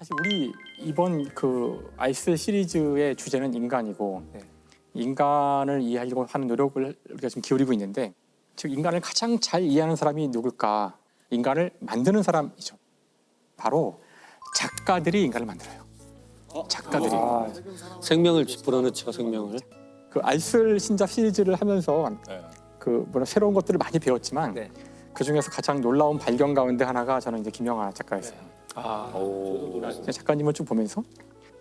사실 우리 이번 그 아이스 시리즈의 주제는 인간이고 인간을 이해하려고 하는 노력을 우리가 지금 기울이고 있는데 즉 인간을 가장 잘 이해하는 사람이 누굴까? 인간을 만드는 사람이죠. 바로 작가들이 인간을 만들어요. 작가들이. 생명을 불어넣죠, 생명을. 그 알쓸 신잡 시리즈를 하면서 그 새로운 것들을 많이 배웠지만 네. 그 중에서 가장 놀라운 발견 가운데 하나가 저는 이제 김영하 작가였어요. 작가님을 쭉 보면서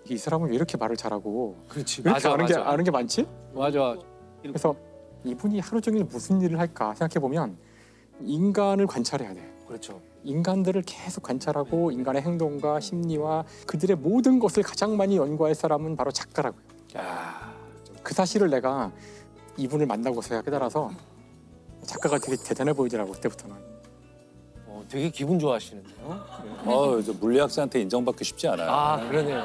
이 사람은 왜 이렇게 말을 잘하고 그렇지. 왜 이렇게 아는 게 많지? 맞아. 그래서 이분이 하루 종일 무슨 일을 할까 생각해 보면 인간을 관찰해야 돼. 그렇죠. 인간들을 계속 관찰하고 인간의 행동과 심리와 그들의 모든 것을 가장 많이 연구할 사람은 바로 작가라고요. 야. 그 사실을 내가 이분을 만나고서야 깨달아서 작가가 되게 대단해 보이더라고 그때부터는. 되게 기분 좋아하시는데요? 저 물리학자한테 인정받기 쉽지 않아요. 아, 그러네요.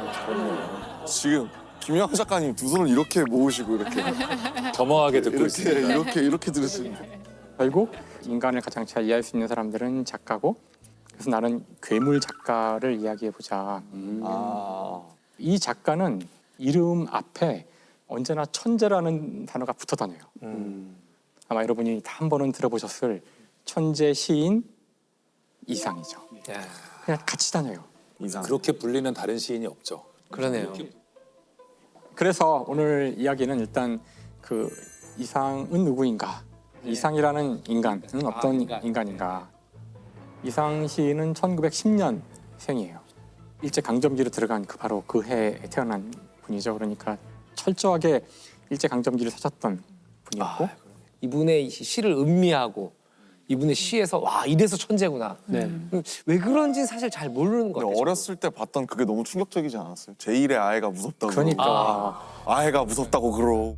지금 김영하 작가님 두 손을 이렇게 모으시고 이렇게 겸허하게 듣고 있습니다. 이렇게 들으시는데 결국 인간을 가장 잘 이해할 수 있는 사람들은 작가고 그래서 나는 괴물 작가를 이야기해 보자. 이 작가는 이름 앞에 언제나 천재라는 단어가 붙어 다녀요. 아마 여러분이 다 한 번은 들어보셨을 천재 시인 이상이죠. 야, 그냥 같이 다녀요. 이상. 그렇게 불리는 다른 시인이 없죠. 그러네요. 그래서 오늘 이야기는 일단 그 이상은 누구인가? 이상이라는 인간은 어떤 인간인가? 이상 시인은 1910년 생이에요. 일제 강점기로 들어간 바로 그 해에 태어난 분이죠. 그러니까 철저하게 일제 강점기를 사셨던 분이었고 이분의 시를 음미하고 이분의 시에서 와 이래서 천재구나. 왜 그런지 사실 잘 모르는 것 같아요. 어렸을 때 봤던 그게 너무 충격적이지 않았어요? 제1의 아이가 무섭다고. 그러니까 아이가 무섭다고 그러고.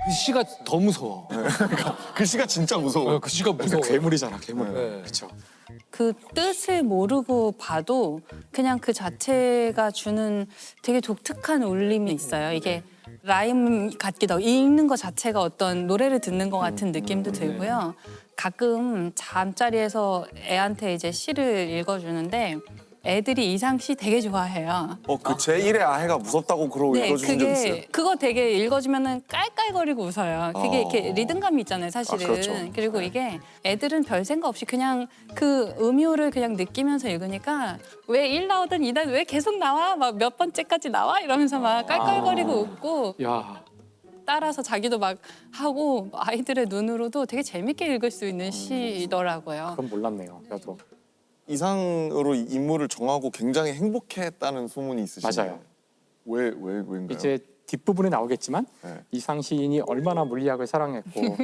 그 시가 더 무서워. 그 시가 진짜 무서워. 그 시가 무서워. 괴물이잖아, 괴물. 네. 그렇죠. 그 뜻을 모르고 봐도 그냥 그 자체가 주는 되게 독특한 울림이 있어요. 이게 라임 같기도 하고 읽는 것 자체가 어떤 노래를 듣는 것 같은 느낌도 들고요. 가끔 잠자리에서 애한테 이제 시를 읽어주는데 애들이 이상 시 되게 좋아해요. 그 제1의 아이가 무섭다고 그러고 읽어주신 적 있어요? 그거 되게 읽어주면은 깔깔거리고 웃어요. 그게 이렇게 리듬감이 있잖아요, 사실은. 그렇죠. 그리고 이게 애들은 별 생각 없이 그냥 그 음요를 그냥 느끼면서 읽으니까 왜 1 나오던 2단 왜 계속 나와? 막 몇 번째까지 나와? 이러면서 막 깔깔거리고 웃고 야, 따라서 자기도 막 하고 아이들의 눈으로도 되게 재밌게 읽을 수 있는 시더라고요. 그건 몰랐네요. 저도. 이상으로 인물을 정하고 굉장히 행복했다는 소문이 있으신데. 맞아요. 왜인가요? 이제 뒷부분에 나오겠지만 네. 이상 시인이 얼마나 물리학을 사랑했고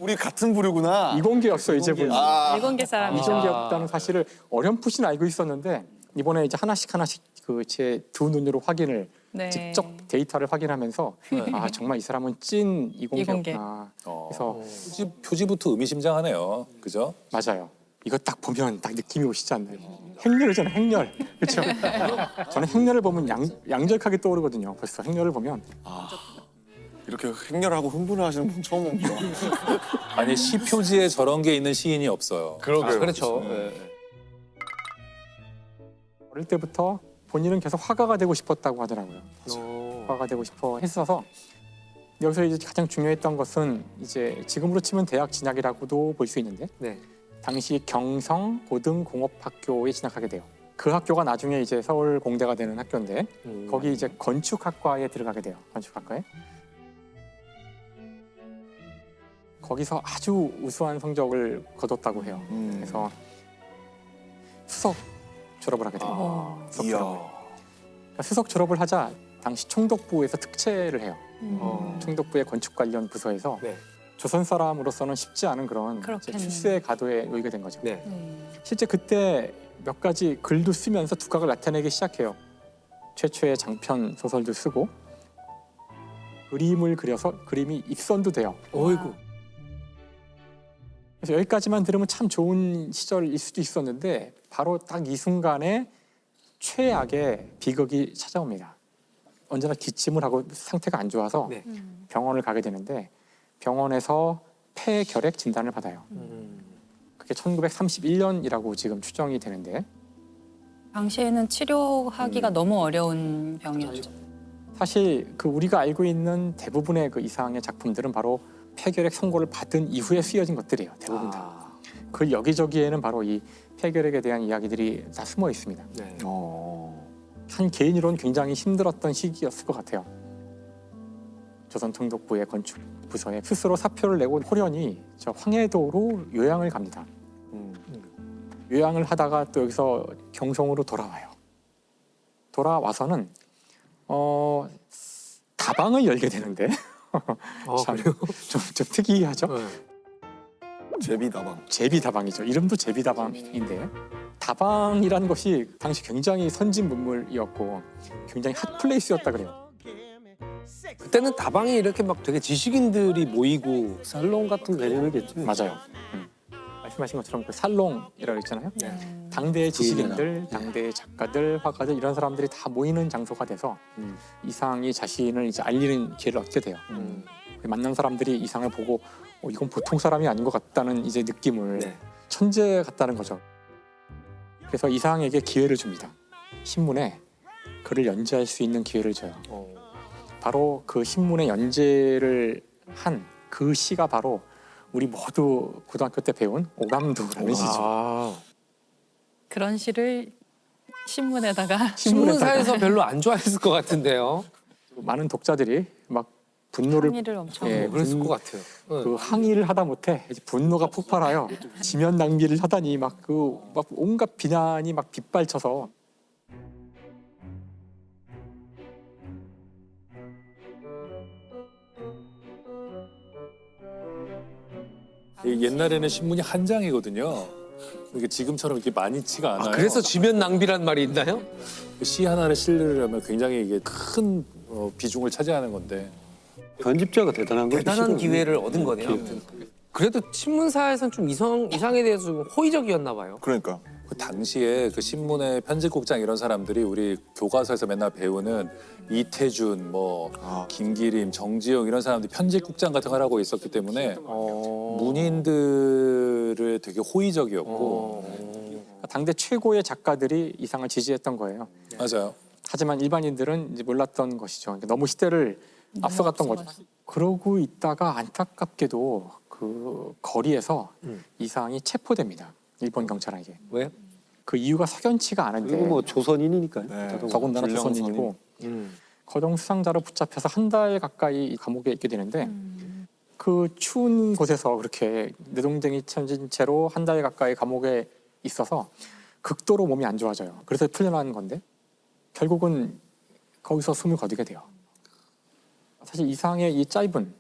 우리 같은 부류구나. 이공계였어 이제 분이. 일본계 사람이죠. 이공계였다는 사실을 어렴풋이 알고 있었는데 이번에 이제 하나씩 그 제 두 눈으로 확인을 네. 직접 데이터를 확인하면서 아 정말 이 사람은 찐 이공계였구나. 그래서 표지부터 의미심장하네요. 그죠? 맞아요. 이거 딱 보면 딱 느낌이 오시지 않나요? 행렬이잖아요, 행렬. 그렇죠? 저는 행렬을 보면 양절하게 떠오르거든요. 벌써 행렬을 보면 이렇게 행렬하고 흥분하시는 분 처음 봅니다. 아니 시 표지에 저런 게 있는 시인이 없어요. 그러게요. 그렇죠. 어릴 때부터 본인은 계속 화가가 되고 싶었다고 하더라고요. 화가가 되고 싶어 했어서 여기서 이제 가장 중요했던 것은 이제 지금으로 치면 대학 진학이라고도 볼 수 있는데 네. 당시 경성 고등공업학교에 진학하게 돼요. 그 학교가 나중에 이제 서울 공대가 되는 학교인데 거기 이제 건축학과에 들어가게 돼요. 건축학과에. 거기서 아주 우수한 성적을 거뒀다고 해요. 그래서 수석 졸업을 하게 돼요. 수석 졸업을. 그러니까 수석 졸업을 하자 당시 총독부에서 특채를 해요. 총독부의 건축 관련 부서에서 네. 조선 사람으로서는 쉽지 않은 그런 그렇겠네요. 출세의 가도에 놓이게 된 거죠. 네. 실제 그때 몇 가지 글도 쓰면서 두각을 나타내기 시작해요. 최초의 장편 소설도 쓰고 그림을 그려서 그림이 입선도 돼요. 어이구. 그래서 여기까지만 들으면 참 좋은 시절일 수도 있었는데 바로 딱 이 순간에 최악의 비극이 찾아옵니다. 언제나 기침을 하고 상태가 안 좋아서 네. 병원을 가게 되는데 병원에서 폐결핵 진단을 받아요. 그게 1931년이라고 지금 추정이 되는데 당시에는 치료하기가 너무 어려운 병이었죠. 사실 그 우리가 알고 있는 대부분의 그 이상의 작품들은 바로 폐결핵 선고를 받은 이후에 쓰여진 것들이에요. 대부분 다. 그 여기저기에는 바로 이 폐결핵에 대한 이야기들이 다 숨어 있습니다. 네. 한 개인으로는 굉장히 힘들었던 시기였을 것 같아요. 조선통독부의 건축 부서에 스스로 사표를 내고 호련히 저 황해도로 요양을 갑니다. 요양을 하다가 또 여기서 경성으로 돌아와요. 돌아와서는 다방을 열게 되는데 참 그래요? 좀 특이하죠. 네. 제비다방. 제비다방이죠. 이름도 제비다방인데 다방이라는 것이 당시 굉장히 선진 문물이었고 굉장히 핫플레이스였다 그래요. 그때는 다방이 이렇게 막 되게 지식인들이 모이고 살롱 같은 개념이겠죠. 맞아요. 말씀하신 것처럼 그 살롱이라고 했잖아요. 당대의 지식인들, 당대의 작가들, 화가들 이런 사람들이 다 모이는 장소가 돼서 이상이 자신을 이제 알리는 기회를 얻게 돼요. 만난 사람들이 이상을 보고 이건 보통 사람이 아닌 것 같다는 이제 느낌을 네. 천재 같다는 거죠. 그래서 이상에게 기회를 줍니다. 신문에 글을 연재할 수 있는 기회를 줘요. 바로 그 신문에 연재를 한 그 시가 바로 우리 모두 고등학교 때 배운 오감도라는 시죠. 그런 시를 신문에다가 신문사에서 별로 안 좋아했을 것 같은데요. 많은 독자들이 막 분노를 항의를 엄청 그랬을 것 같아요. 그 항의를 하다 못해 이제 분노가 폭발하여 지면 낭비를 하다니 막 온갖 비난이 막 빗발쳐서 옛날에는 신문이 한 장이거든요. 이게 지금처럼 이렇게 많지가 않아요. 그래서 지면 낭비란 말이 있나요? 시 하나를 실으려면 굉장히 이게 큰 비중을 차지하는 건데. 편집자가 대단한 거죠. 대단한 실은. 기회를 얻은 거네요. 아무튼. 그래도 신문사에서는 좀 이상에 대해서 좀 호의적이었나 봐요. 그러니까. 그 당시에 그 신문의 편집국장 이런 사람들이 우리 교과서에서 맨날 배우는 이태준, 뭐 김기림, 정지용 이런 사람들이 편집국장 같은 걸 하고 있었기 때문에 문인들을 되게 호의적이었고 당대 최고의 작가들이 이상을 지지했던 거예요. 맞아요. 하지만 일반인들은 이제 몰랐던 것이죠. 그러니까 너무 시대를 앞서갔던 거죠. 그러고 있다가 안타깝게도 그 거리에서 이상이 체포됩니다. 일본 경찰에게. 왜? 그 이유가 석연치가 않은데 그리고 뭐 조선인이니까요. 네. 더군다나 불량 조선인이고 거정 수상자로 붙잡혀서 한 달 가까이 감옥에 있게 되는데 그 추운 곳에서 그렇게 내동댕이 쳐진 채로 한 달 가까이 감옥에 있어서 극도로 몸이 안 좋아져요. 그래서 풀려난 건데 결국은 거기서 숨을 거두게 돼요. 사실 이상의 이 짧은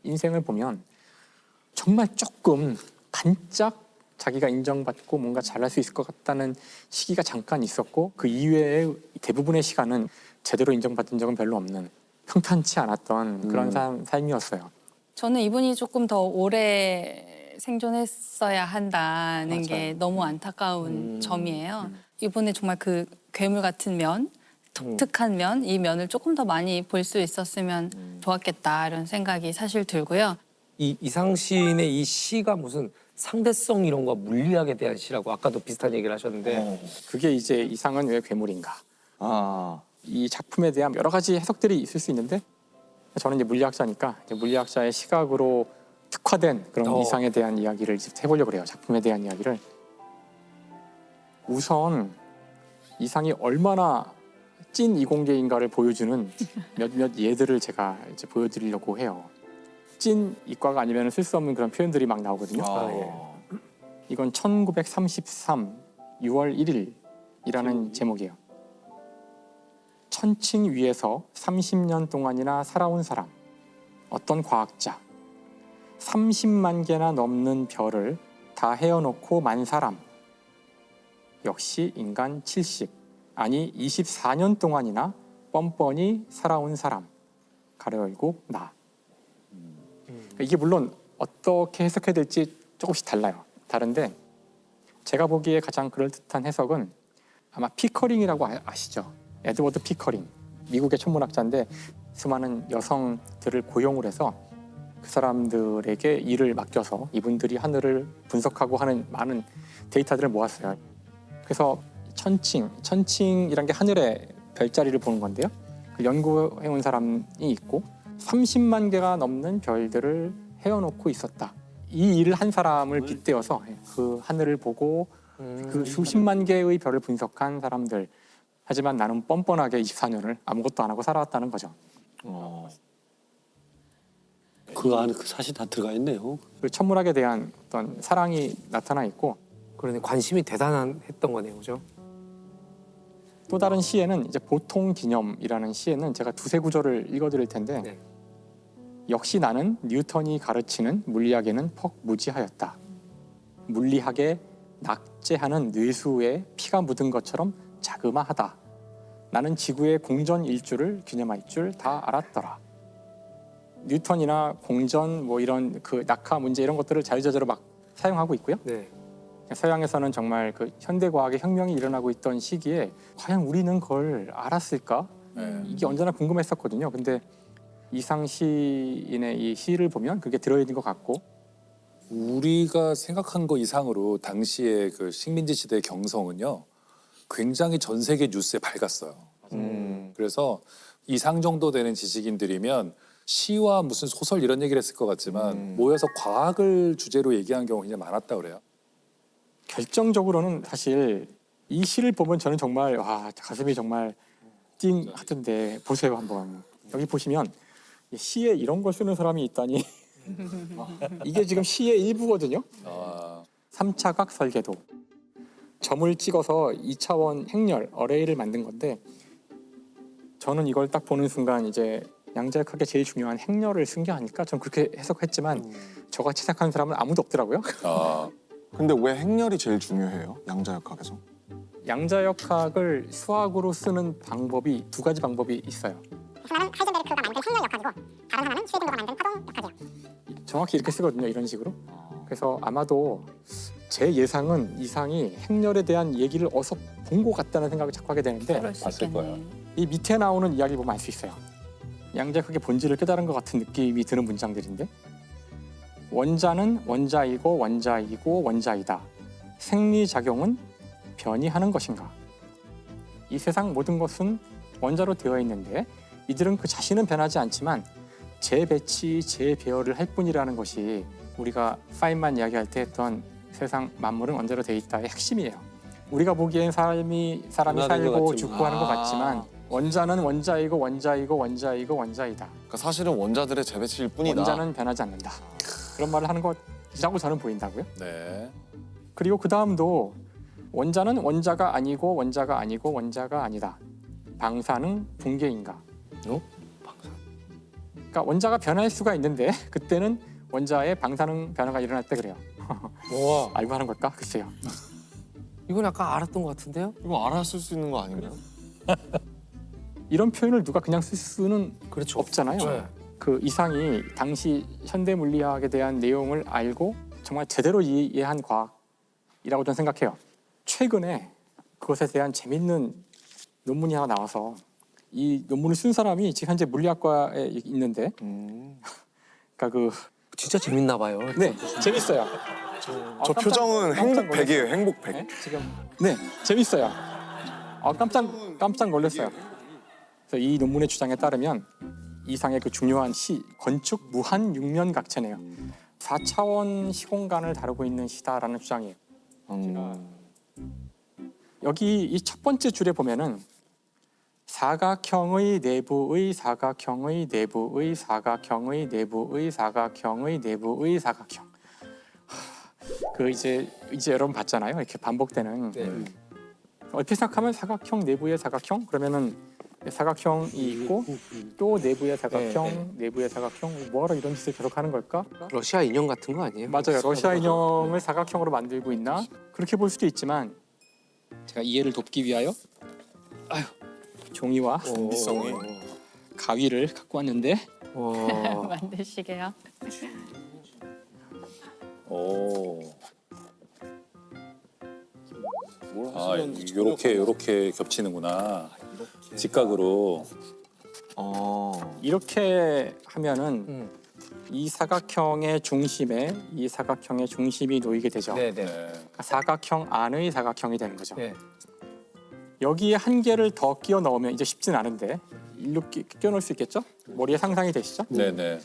인생을 보면 정말 조금 반짝 자기가 인정받고 뭔가 잘할 수 있을 것 같다는 시기가 잠깐 있었고 그 이외의 대부분의 시간은 제대로 인정받은 적은 별로 없는 평탄치 않았던 그런 삶이었어요. 저는 이분이 조금 더 오래 생존했어야 한다는 게 너무 안타까운 점이에요. 이분의 정말 그 괴물 같은 면, 독특한 면, 이 면을 조금 더 많이 볼 수 있었으면 좋았겠다 이런 생각이 사실 들고요. 이 이상 시인의 이 시가 무슨 상대성 이런 거 물리학에 대한 시라고 아까도 비슷한 얘기를 하셨는데 그게 이제 이상은 왜 괴물인가? 아. 이 작품에 대한 여러 가지 해석들이 있을 수 있는데 저는 이제 물리학자니까 이제 물리학자의 시각으로 특화된 그런 이상에 대한 이야기를 이제 해보려고 해요. 작품에 대한 이야기를. 우선 이상이 얼마나 찐 이공계인가를 보여주는 몇몇 예들을 제가 이제 보여드리려고 해요. 찐 이과가 아니면 쓸 수 없는 그런 표현들이 막 나오거든요. 이건 1933 6월 1일이라는 제목이에요. 천칭 위에서 30년 동안이나 살아온 사람, 어떤 과학자, 30만 개나 넘는 별을 다 헤어놓고 만 사람, 역시 인간 70, 아니 24년 동안이나 뻔뻔히 살아온 사람, 가로 열고 나. 이게 물론 어떻게 해석해야 될지 조금씩 달라요. 다른데 제가 보기에 가장 그럴듯한 해석은 아마 피커링이라고 아시죠? 에드워드 피커링, 미국의 천문학자인데 수많은 여성들을 고용을 해서 그 사람들에게 일을 맡겨서 이분들이 하늘을 분석하고 하는 많은 데이터들을 모았어요. 그래서 천칭이란 게 하늘의 별자리를 보는 건데요. 그 연구해온 사람이 있고 30만 개가 넘는 별들을 헤어놓고 있었다. 이 일을 한 사람을 빗대어서 그 하늘을 보고 그 수십만 개의 별을 분석한 사람들. 하지만 나는 뻔뻔하게 24년을 아무것도 안 하고 살아왔다는 거죠. 그 안에 그 사실 다 들어가 있네요. 그 천문학에 대한 어떤 사랑이 나타나 있고 그러네 관심이 대단했던 거네요, 그죠? 또 다른 시에는 이제 보통 기념이라는 시에는 제가 두세 구절을 읽어드릴 텐데 네. 역시 나는 뉴턴이 가르치는 물리학에는 퍽 무지하였다. 물리학에 낙제하는 뇌수에 피가 묻은 것처럼 자그마하다. 나는 지구의 공전 일주를 기념할 줄 다 알았더라. 뉴턴이나 공전 뭐 이런 그 낙하 문제 이런 것들을 자유자재로 막 사용하고 있고요. 네. 서양에서는 정말 그 현대 과학의 혁명이 일어나고 있던 시기에 과연 우리는 그걸 알았을까? 네. 이게 언제나 궁금했었거든요. 근데 이상 시인의 이 시를 보면 그게 들어있는 것 같고 우리가 생각한 거 이상으로 당시에 그 식민지 시대의 경성은요 굉장히 전 세계 뉴스에 밝았어요. 그래서 이상 정도 되는 지식인들이면 시와 무슨 소설 이런 얘기를 했을 것 같지만 모여서 과학을 주제로 얘기한 경우가 굉장히 많았다 그래요. 결정적으로는 사실 이 시를 보면 저는 정말 와 가슴이 정말 띵 하던데 보세요 한번 여기 보시면 이 시에 이런 걸 쓰는 사람이 있다니 이게 지금 시의 일부거든요. 아, 3차각 설계도 점을 찍어서 2차원 행렬 어레이를 만든 건데 저는 이걸 딱 보는 순간 이제 양자역학의 제일 중요한 행렬을 쓴 게 아닐까 저는 그렇게 해석했지만 저같이 생각하는 사람은 아무도 없더라고요. 아, 근데 왜 행렬이 제일 중요해요? 양자역학에서? 양자역학을 수학으로 쓰는 방법이 두 가지 방법이 있어요. 하나는 하이젠베르크가 만든 행렬 역학이고 다른 하나는 슈레딩거가 만든 파동 역학이에요. 정확히 이렇게 쓰거든요. 이런 식으로. 그래서 아마도 제 예상은 이상이 행렬에 대한 얘기를 어서 본 것 같다는 생각을 자꾸 하게 되는데 그럴 수 봤을 거야. 있겠네요. 이 밑에 나오는 이야기 보면 알 수 있어요. 양자역학의 본질을 깨달은 것 같은 느낌이 드는 문장들인데 원자는 원자이고 원자이고 원자이다. 생리작용은 변이하는 것인가? 이 세상 모든 것은 원자로 되어 있는데 이들은 그 자신은 변하지 않지만 재배치, 재배열을 할 뿐이라는 것이 우리가 파인만 이야기할 때 했던 세상 만물은 원자로 되어 있다의 핵심이에요. 우리가 보기엔 사람이 변화된 것 살고 같지만. 죽고 하는 것 같지만 원자는 원자이고 원자이고 원자이고 원자이다. 그러니까 사실은 원자들의 재배치일 뿐이다. 원자는 변하지 않는다. 그런 말을 하는 것이라고 저는 보인다고요. 네. 그리고 그 다음도 원자는 원자가 아니고 원자가 아니고 원자가 아니다. 방사능 붕괴인가? 방사. 그러니까 원자가 변할 수가 있는데 그때는 원자의 방사능 변화가 일어날 때 그래요. 와, 알고 하는 걸까? 글쎄요. 이건 약간 알았던 것 같은데요? 이거 알았을 수 있는 거 아닌가요? 이런 표현을 누가 그냥 쓸 수는 그렇죠. 없잖아요. 네. 그 이상이 당시 현대 물리학에 대한 내용을 알고 정말 제대로 이해한 과학이라고 저는 생각해요. 최근에 그것에 대한 재밌는 논문이 하나 나와서 이 논문을 쓴 사람이 지금 현재 물리학과에 있는데 그러니까 그 진짜 재밌나 봐요. 네, 재밌어요. 저 표정은 행복 100이에요. 행복 100. 네, 지금 네, 재밌어요. 깜짝 놀랐어요. 그래서 이 논문의 주장에 따르면 이상의 그 중요한 시 건축 무한 육면각체네요. 4차원 시공간을 다루고 있는 시다라는 주장이에요. 여기 이 첫 번째 줄에 보면은 사각형의 내부의 사각형의 내부의 사각형의 내부의 사각형의 내부의 사각형. 그 이제 여러분 봤잖아요. 이렇게 반복되는. 네. 얼핏 생각하면 사각형 내부의 사각형 그러면은 사각형이 있고 또 내부의 사각형, 내부의 사각형 뭐하러 이런 짓을 계속 하는 걸까? 러시아 인형 같은 거 아니에요? 맞아요. 러시아 인형을 사각형으로 만들고 있나? 그렇게 볼 수도 있지만 제가 이해를 돕기 위하여 종이와 미성이. 가위를 갖고 왔는데 와. 만드시게요. 오. 뭘 아, 하시는지 요렇게 겹치는구나. 직각으로. 어. 이렇게 하면은 이 사각형의 중심에 이 사각형의 중심이 놓이게 되죠. 네네. 그러니까 사각형 안의 사각형이 되는 거죠. 네. 여기에 한 개를 더 끼워 넣으면 이제 쉽진 않은데 일로 끼워 넣을 수 있겠죠? 머리에 상상이 되시죠? 네네.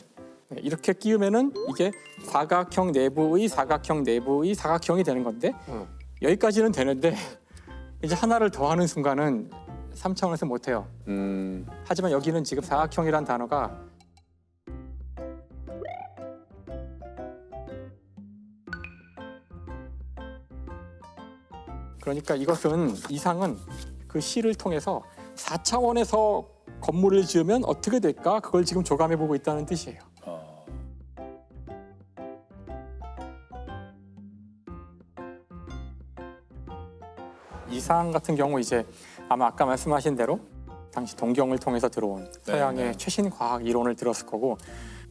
네, 이렇게 끼우면은 이게 사각형 내부의 사각형 내부의 사각형이 되는 건데 여기까지는 되는데 이제 하나를 더하는 순간은 3차원에서 못해요. 하지만 여기는 지금 사각형이란 단어가 그러니까 이상은 그 시를 통해서 4차원에서 건물을 지으면 어떻게 될까? 그걸 지금 조감해 보고 있다는 뜻이에요. 이상 같은 경우 이제 아마 아까 말씀하신 대로 당시 동경을 통해서 들어온 서양의 네. 최신 과학 이론을 들었을 거고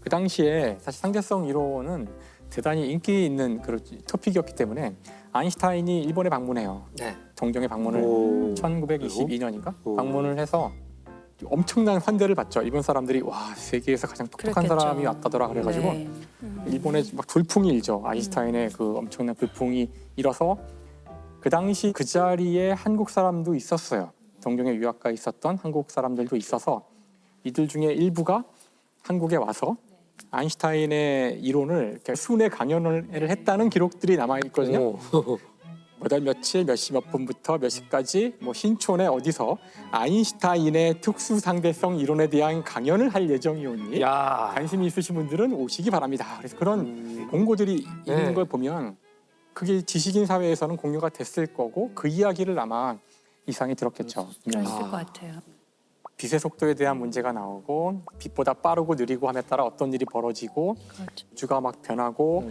그 당시에 사실 상대성 이론은 대단히 인기 있는 그런 토픽이었기 때문에 아인슈타인이 일본에 방문해요. 네. 동경에 방문을 오. 1922년인가 오. 방문을 해서 엄청난 환대를 받죠. 일본 사람들이 와 세계에서 가장 똑똑한 그랬겠죠. 사람이 왔다더라 그래가지고 네. 일본에 막 돌풍이 일죠. 아인슈타인의 그 엄청난 불풍이 일어서 그 당시 그 자리에 한국 사람도 있었어요. 동경에 유학가 있었던 한국 사람들도 있어서 이들 중에 일부가 한국에 와서 아인슈타인의 이론을 이렇게 순회 강연을 했다는 기록들이 남아 있거든요. 몇월 며칠 몇 시 몇 분부터 몇 시까지 뭐 신촌에 어디서 아인슈타인의 특수 상대성 이론에 대한 강연을 할 예정이오니 야. 관심이 있으신 분들은 오시기 바랍니다. 그래서 그런 공고들이 있는 네. 걸 보면 그게 지식인 사회에서는 공유가 됐을 거고 그 이야기를 아마 이상이 들었겠죠. 그랬을 것 같아요. 빛의 속도에 대한 문제가 나오고 빛보다 빠르고 느리고 함에 따라 어떤 일이 벌어지고 그렇죠. 우주가 막 변하고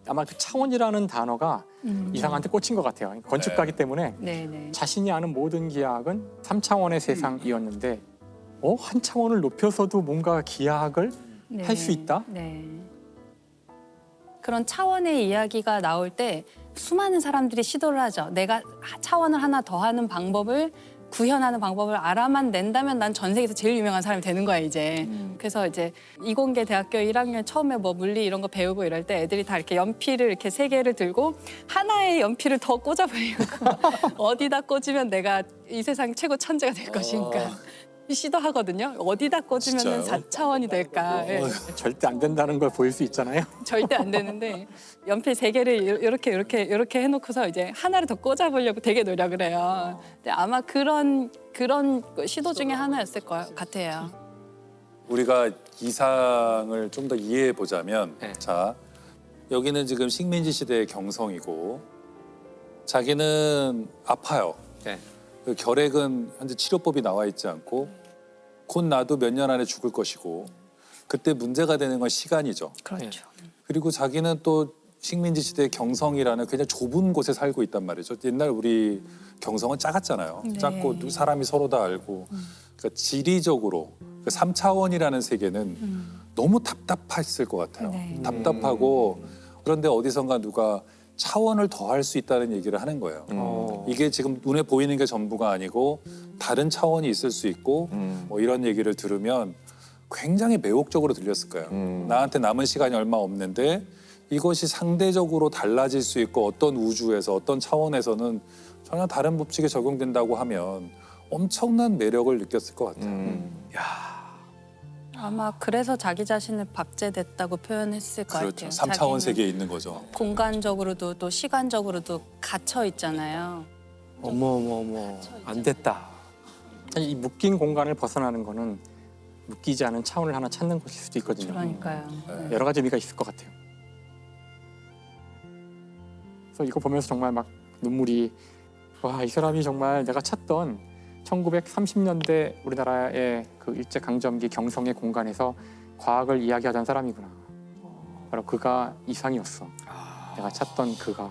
아마 그 차원이라는 단어가 이상한테 꽂힌 것 같아요. 건축가기 때문에 네네. 자신이 아는 모든 기하학은 3차원의 세상이었는데 한 차원을 높여서도 뭔가 기하학을 할 수 있다? 네. 그런 차원의 이야기가 나올 때 수많은 사람들이 시도를 하죠. 내가 차원을 하나 더 하는 방법을 구현하는 방법을 알아만 낸다면 난 전 세계에서 제일 유명한 사람이 되는 거야 이제. 그래서 이제 이공계 대학교 1학년 처음에 뭐 물리 이런 거 배우고 이럴 때 애들이 다 이렇게 연필을 이렇게 3개를 들고 하나의 연필을 더 꽂아버리고 어디다 꽂으면 내가 이 세상 최고 천재가 될 것인가 시도하거든요. 어디다 꽂으면 진짜요? 4차원이 될까. 예. 절대 안 된다는 걸 보일 수 있잖아요. 절대 안 되는데 연필 3개를 이렇게 해놓고서 이제 하나를 더 꽂아보려고 되게 노력을 해요. 근데 아마 그런 시도 중에 하나였을 것 같아요. 우리가 이상을 좀 더 이해해 보자면, 네. 자 여기는 지금 식민지 시대의 경성이고 자기는 아파요. 네. 그 결핵은 현재 치료법이 나와 있지 않고 곧 나도 몇 년 안에 죽을 것이고 그때 문제가 되는 건 시간이죠. 그렇죠. 그리고 자기는 또 식민지 시대의 경성이라는 굉장히 좁은 곳에 살고 있단 말이죠. 옛날 우리 경성은 작았잖아요. 네. 작고 또 사람이 서로 다 알고. 그러니까 지리적으로 그 3차원이라는 세계는 너무 답답했을 것 같아요. 네. 답답하고 그런데 어디선가 누가 차원을 더 할 수 있다는 얘기를 하는 거예요. 이게 지금 눈에 보이는 게 전부가 아니고 다른 차원이 있을 수 있고 뭐 이런 얘기를 들으면 굉장히 매혹적으로 들렸을 거예요. 나한테 남은 시간이 얼마 없는데 이것이 상대적으로 달라질 수 있고 어떤 우주에서 어떤 차원에서는 전혀 다른 법칙에 적용된다고 하면 엄청난 매력을 느꼈을 것 같아요. 아마 그래서 자기 자신을 박제됐다고 표현했을 것 그렇죠. 같아요. 3차원 자기는 세계에 있는 거죠. 공간적으로도 또 시간적으로도 갇혀 있잖아요. 어머 안 됐다. 사실 이 묶인 공간을 벗어나는 거는 묶이지 않은 차원을 하나 찾는 것일 수도 있거든요. 그러니까요. 네. 여러 가지 의미가 있을 것 같아요. 그래서 이거 보면서 정말 막 눈물이 와, 이 사람이 정말 내가 찾던 1930년대 우리나라의 그 일제 강점기 경성의 공간에서 과학을 이야기하던 사람이구나. 바로 그가 이상이었어. 내가 찾던 그가.